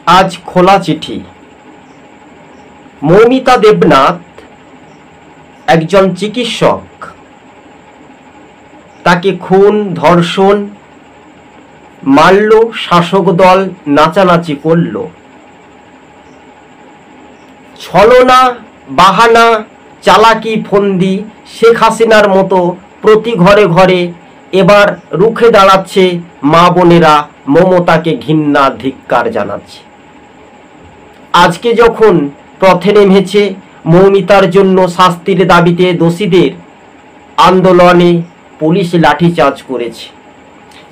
আজ খোলা চিঠি। মৌমিতা দেবনাথ একজন চিকিৎসক, তাকে খুন, ধর্ষণ, মারল, শাসক দল নাচানাচি করল। ছলনা, বাহানা, চালাকি, ফন্দি শেখ হাসিনার মতো প্রতি ঘরে ঘরে এবার রুখে দাঁড়াচ্ছে মা বোনেরা, মমতাকে ঘৃণা ধিক্কার জানাচ্ছে। আজকে যখন পথে নেমেছে মৌমিতার জন্য শাস্তির দাবিতে দোষীদের আন্দোলনে পুলিশ লাঠিচার্জ করেছে।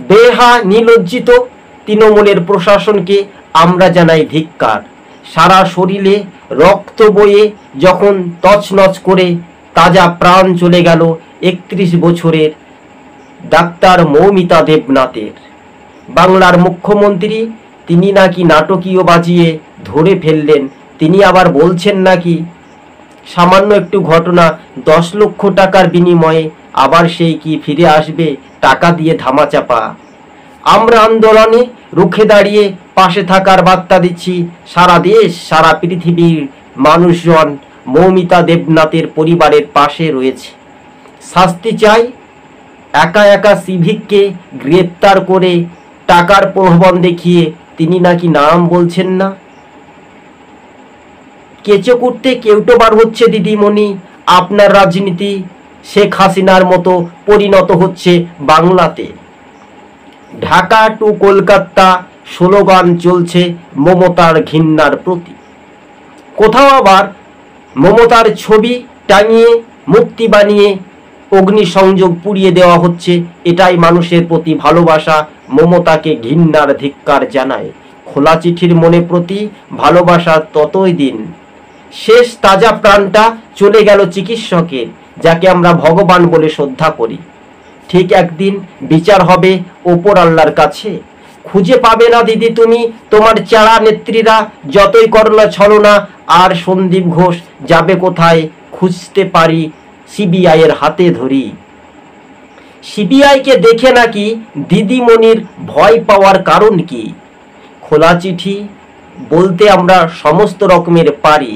বেহা নিলজ্জিত তৃণমূলের প্রশাসনকে আমরা জানাই ধিক্কার। সারা শরীরে রক্ত বয়ে যখন তছনছ করে তাজা প্রাণ চলে গেল ৩১ বছরের ডাক্তার মৌমিতা দেবনাথের। বাংলার মুখ্যমন্ত্রী তিনি নাকি নাটকীয় বাজিয়ে ধরে ফেললেন। তিনি আবার বলছেন নাকি সামান্য একটু ঘটনা ১০ লক্ষ টাকার বিনিময়ে আবার সেই কি ফিরে আসবে টাকা দিয়ে ধামাচাপা। আমরা আন্দোলনে রুখে দাঁড়িয়ে পাশে থাকার বার্তা দিচ্ছি। সারা দেশ, সারা পৃথিবীর মানুষজন মৌমিতা দেবনাথের পরিবারের পাশে রয়েছে। শাস্তি চাই। একা একা সিভিককে গ্রেপ্তার করে টাকার প্রলোভন দেখিয়ে তিনি নাকি নাম বলছেন না। কেঁচো কুটতে কেউটো বার হচ্ছে দিদিমণি। আপনার রাজনীতি শেখ হাসিনার মতো পরিণত হচ্ছে বাংলাতে। ঢাকা টু কলকাতা স্লোগান চলছে মমতার ঘৃণার প্রতি। কোথাও আবার মমতার ছবি টাঙিয়ে মূর্তি বানিয়ে অগ্নিসংযোগ পুড়িয়ে দেওয়া হচ্ছে। এটাই মানুষের প্রতি ভালোবাসা। মমতাকে ঘৃণার ধিক্কার জানায়। খোলা চিঠির মনে প্রতি ভালোবাসা ততই দিন। শেষ তাজা প্রাণটা চলে গেল চিকিৎসকের, যাকে আমরা ভগবান বলে শ্রদ্ধা করি। ঠিক একদিন বিচার হবে ওপর আল্লাহর কাছে। খুঁজে পাবে না দিদি তুমি তোমার চারা নেত্রীরা, যতই করোনা ছলনা। আর সন্দীপ ঘোষ যাবে কোথায় খুঁজতে পারি সিবিআই এর হাতে ধরি। সিবিআইকে দেখে নাকি দিদিমণির ভয় পাওয়ার কারণ কি? খোলা চিঠি বলতে আমরা সমস্ত রকমের পারি,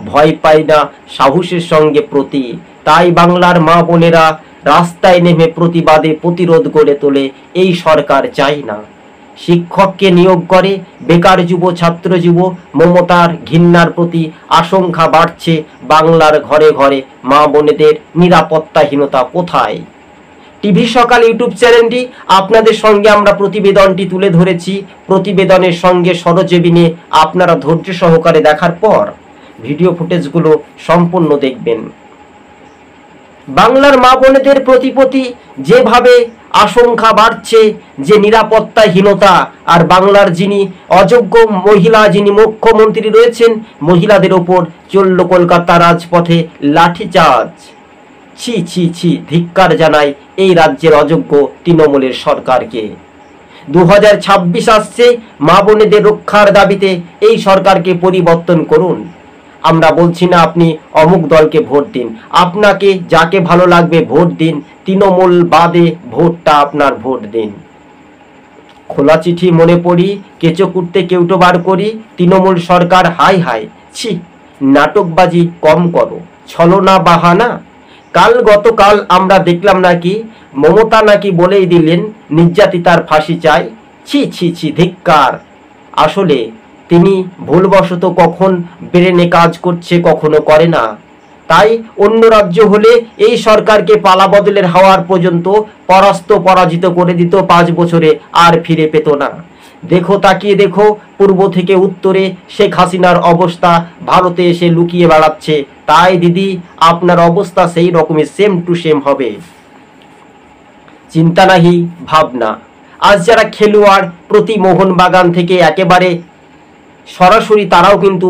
ভয় পাই না সাহসের সঙ্গে প্রতি। তাই বাংলার মা বোনেরা রাস্তায় নেমে প্রতিবাদে প্রতিরোধ গড়ে তোলে। এই সরকার চাই না। শিক্ষককে নিয়োগ করে বেকার যুব ছাত্র যুব। মমতার ঘৃণার প্রতি আশঙ্কা বাড়ছে বাংলার ঘরে ঘরে। মা বোনেদের নিরাপত্তাহীনতা কোথায়? টিভি সকাল ইউটিউব চ্যানেলটি আপনাদের সঙ্গে আমরা প্রতিবেদনটি তুলে ধরেছি। প্রতিবেদনের সঙ্গে সরজমিনে আপনারা ধৈর্য সহকারে দেখার পর ভিডিও ফুটেজগুলো সম্পূর্ণ দেখবেন। বাংলার মা বোনেদের প্রতি যেভাবে আশঙ্কা বাড়ছে, যে নিরাপত্তাহীনতা, আর বাংলার যিনি অযোগ্য মহিলা, যিনি মুখ্যমন্ত্রী রয়েছেন, মহিলাদের ওপর চলল কলকাতা রাজপথে লাঠিচার্জ। ছি ছি ছি, ধিক্কার জানাই এই রাজ্যের অযোগ্য তৃণমূলের সরকারকে। 2026 আসছে, মা বোনেদের রক্ষার দাবিতে এই সরকারকে পরিবর্তন করুন। আমরা বলছি না আপনি অমুক দলকে ভোট দিন, আপনাকে যাকে ভালো লাগবে ভোট দিন। তৃণমূল বাদে ভোটটা আপনার ভোট দিন। খোলা চিঠি মনে পড়ি, কেঁচো কুটতে কেউটো বার করি। তৃণমূল সরকার হাই হাই, ছি, নাটকবাজি কম করো, ছলনা বাহানা। গতকাল আমরা দেখলাম নাকি মমতা নাকি বলেই দিলেন নির্যাতিতার ফাঁসি চাই। ছি ছি ছি, ধিক্কার। আসলে তিনি ভুলবশত কখন ব্রেনে কাজ করছে, কখনো করে না। তাই অন্য রাজ্য হলে এই সরকারকে পালা বদলের হওয়ার পর্যন্ত পরাজিত করে দিত 5 বছরে, আর ফিরে পেত না। দেখো, তাকিয়ে দেখো, পূর্ব থেকে উত্তরে শেখ হাসিনার অবস্থা। ভারতে এসে লুকিয়ে বেড়াচ্ছে। তাই দিদি আপনার অবস্থা সেই রকমের সেম টু সেম হবে। চিন্তা নাহি ভাবনা। আজ যারা খেলোয়াড় প্রতি মোহনবাগান থেকে একেবারে সরাসরি তারাও কিন্তু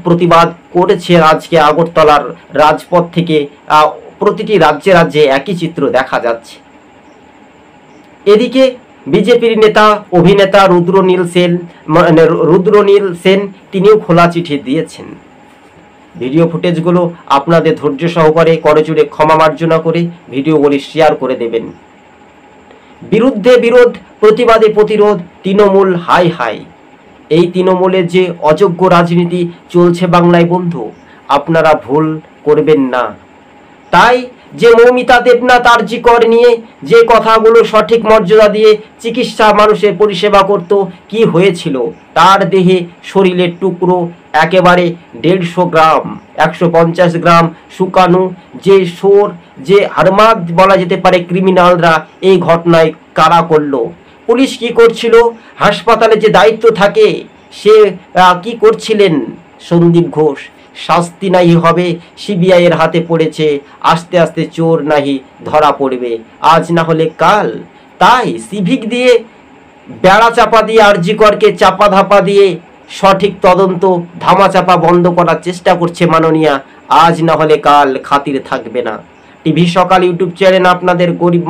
প্রতিবাদ করেছে। আজকে আগরতলার রাজপথ থেকে প্রতিটি রাজ্যে রাজ্যে একই চিত্র দেখা যাচ্ছে। এদিকে বিজেপির নেতা অভিনেতা রুদ্রনীল সেন তিনিও খোলা চিঠি দিয়েছেন। ভিডিও ফুটেজগুলো আপনাদের ধৈর্য সহকারে করজোড়ে ক্ষমা মার্জনা করে ভিডিওগুলি শেয়ার করে দেবেন। বিরুদ্ধে বিরোধ, প্রতিবাদে প্রতিরোধ, তৃণমূল হাই হাই। এই তৃণমূলের যে অযোগ্য রাজনীতি চলছে বাংলায় বন্ধু, আপনারা ভুল করবেন না। তাই যে মৌমিতা দেবনাথ আরজি কর নিয়ে যে কথাগুলো সঠিক মর্যাদা দিয়ে চিকিৎসা মানুষের পরিষেবা করত, কি হয়েছিল তার দেহে শরীরের টুকরো একেবারে 150 গ্রাম 150 গ্রাম শুকানো, যে সোর যে হারমাদ বলা যেতে পারে ক্রিমিনালরা এই ঘটনায় কারা করলো, পুলিশ কি করছিল, হাসপাতালে যে দায়িত্ব থাকে সে কি করছিলেন সন্দীপ ঘোষ, শাস্তি নাহি হবে, সিবিআই এর হাতে পড়েছে, আস্তে আস্তে চোর নাহি ধরা পড়বে, আজ না হলে কাল। তাই সিভিক দিয়ে বেড়া চাপা দিয়ে আরজি করকে চাপা ধাপা দিয়ে সঠিক তদন্ত ধামাচাপা বন্ধ করার চেষ্টা করছে মাননীয়া, আজ না হলে কাল খাতির থাকবে না। টিভি সকাল ইউটিউব চ্যানেল আপনাদের গরিব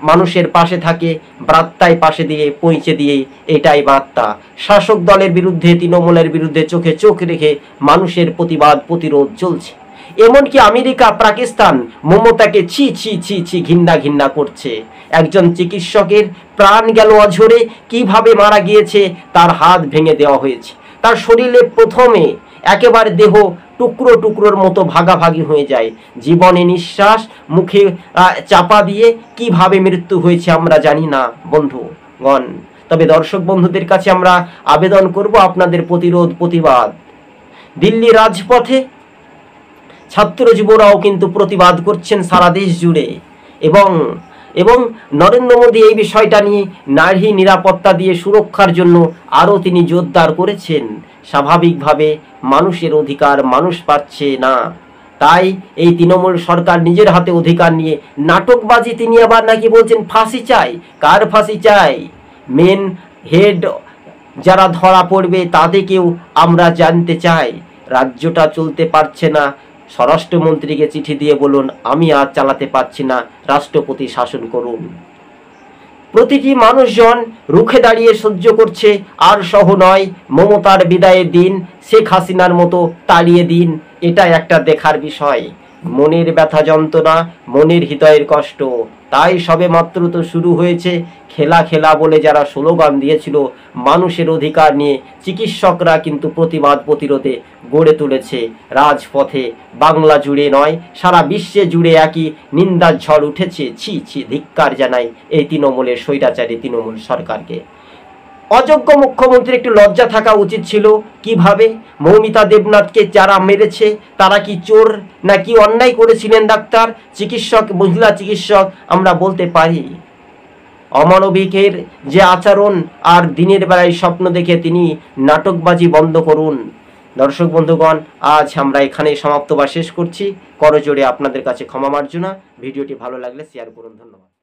মানুষের পাশে থাকে, বার্তায় পাশে দিয়ে পৌঁছে দিয়ে এটাই বার্তা। শাসক দলের বিরুদ্ধে তৃণমূলের বিরুদ্ধে চোখে চোখ রেখে মানুষের প্রতিবাদ প্রতিরোধ চলছে। এমনকি আমেরিকা পাকিস্তান মমতাকে ছি ছি ছি ছি ঘৃণা করছে। একজন চিকিৎসকের প্রাণ গেল অঝরে, কিভাবে মারা গিয়েছে, তার হাত ভেঙে দেওয়া হয়েছে, তার শরীরে প্রথমে একেবারে দেহ টুকরো টুকরোর মতো ভাগাভাগি হয়ে যায়, জীবনে নিঃশ্বাস মুখে চাপা দিয়ে কিভাবে মৃত্যু হয়েছে আমরা জানি না বন্ধুগণ। তবে দর্শক বন্ধুদের কাছে আমরা আবেদন করব আপনাদের প্রতিরোধ প্রতিবাদ। দিল্লি রাজপথে ছাত্র যুবরাও কিন্তু প্রতিবাদ করছেন সারা দেশ জুড়ে, এবং নরেন্দ্র মোদী এই বিষয়টা নিয়ে নারী নিরাপত্তা দিয়ে সুরক্ষার জন্য আরও তিনি জোরদার করেছেন। স্বাভাবিকভাবে মানুষের অধিকার মানুষ পাচ্ছে না, তাই এই তৃণমূল সরকার নিজের হাতে অধিকার নিয়ে নাটকবাজি, তিনি আবার নাকি বলছেন ফাঁসি চাই। কার ফাঁসি চাই? মেন হেড যারা ধরা পড়বে তাদেরকেও আমরা জানতে চাই। রাজ্যটা চলতে পারছে না, স্বরাষ্ট্রমন্ত্রীকে চিঠি দিয়ে বলুন আমি আর চালাতে পারছি না, রাষ্ট্রপতি শাসন করুন। প্রতিটি মানুষজন রুখে দাঁড়িয়ে সহ্য করছে, আর সহ নয় মমতার বিদায়ের দিন, শেখ হাসিনার মতো তাড়িয়ে দিন, এটা একটা দেখার বিষয়। মনের ব্যথা যন্ত্রণা, মনের হৃদয়ের কষ্ট, তাই সবে মাত্র তো শুরু হয়েছে খেলা খেলা বলে যারা স্লোগান দিয়েছিল মানুষের অধিকার নিয়ে, চিকিৎসকরা কিন্তু প্রতিবাদ প্রতিরোধে গড়ে তুলেছে রাজপথে। বাংলা জুড়ে নয় সারা বিশ্বে জুড়ে একই নিন্দার ঝড় উঠেছে। ছি ছি, ধিক্কার জানাই এই তৃণমূলের স্বৈরাচারী তৃণমূল সরকারকে। অযোগ্য মুখ্যমন্ত্রীর একটু লজ্জা থাকা উচিত ছিল। কিভাবে মৌমিতা দেবনাথকে যারা মেরেছে তারা কি চোর নাকি অন্যায় করেছিলেন? ডাক্তার, চিকিৎসক, মহিলা চিকিৎসক আমরা বলতে পারি। অমানবিকের যে আচরণ, আর দিনের বেলায় স্বপ্ন দেখে তিনি নাটকবাজি বন্ধ করুন। দর্শক বন্ধুগণ, আজ আমরা এখানে সমাপ্ত বা শেষ করছি। করজোড়ে আপনাদের কাছে ক্ষমা মার্জনা। ভিডিওটি ভালো লাগলে শেয়ার করুন। ধন্যবাদ।